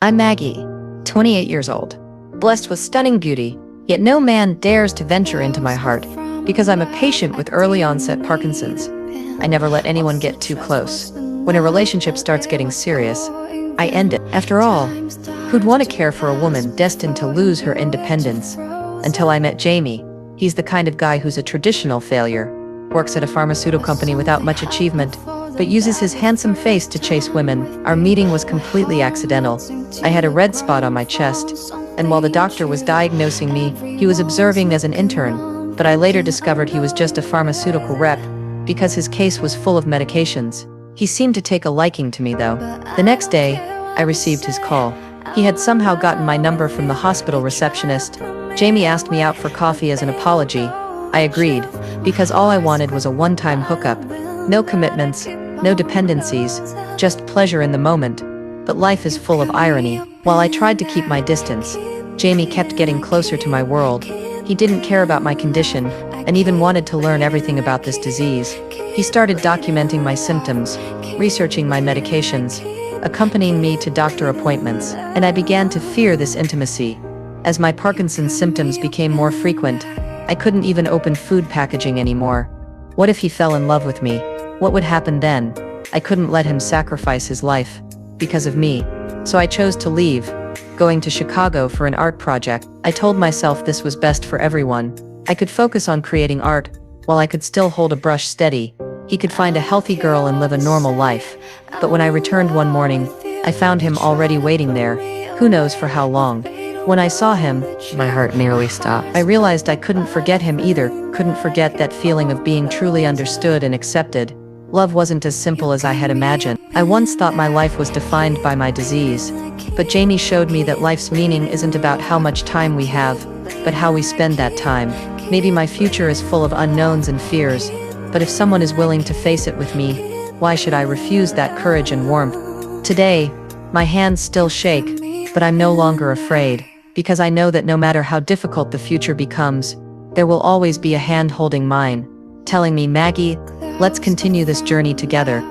I'm Maggie, 28 years old, blessed with stunning beauty, yet no man dares to venture into my heart because I'm a patient with early onset Parkinson's. I never let anyone get too close. When a relationship starts getting serious, I end it. After all, who'd want to care for a woman destined to lose her independence? Until I met Jamie. He's the kind of guy who's a traditional failure, works at a pharmaceutical company without much achievement, but uses his handsome face to chase women. Our meeting was completely accidental. I had a red spot on my chest, and while the doctor was diagnosing me, he was observing as an intern, but I later discovered he was just a pharmaceutical rep, because his case was full of medications. He seemed to take a liking to me, though. The next day, I received his call. He had somehow gotten my number from the hospital receptionist. Jamie asked me out for coffee as an apology. I agreed, because all I wanted was a one-time hookup. No commitments, no dependencies, just pleasure in the moment. But life is full of irony. While I tried to keep my distance, Jamie kept getting closer to my world. He didn't care about my condition, and even wanted to learn everything about this disease. He started documenting my symptoms, researching my medications, accompanying me to doctor appointments, and I began to fear this intimacy. As my Parkinson's symptoms became more frequent, I couldn't even open food packaging anymore. What if he fell in love with me? What would happen then? I couldn't let him sacrifice his life because of me. So I chose to leave, going to Chicago for an art project. I told myself this was best for everyone. I could focus on creating art, while I could still hold a brush steady. He could find a healthy girl and live a normal life. But when I returned one morning, I found him already waiting there, who knows for how long. When I saw him, my heart nearly stopped. I realized I couldn't forget him either, couldn't forget that feeling of being truly understood and accepted. Love wasn't as simple as I had imagined. I once thought my life was defined by my disease. But Jamie showed me that life's meaning isn't about how much time we have, but how we spend that time. Maybe my future is full of unknowns and fears, but if someone is willing to face it with me, why should I refuse that courage and warmth? Today, my hands still shake, but I'm no longer afraid, because I know that no matter how difficult the future becomes, there will always be a hand holding mine, telling me, Maggie, let's continue this journey together.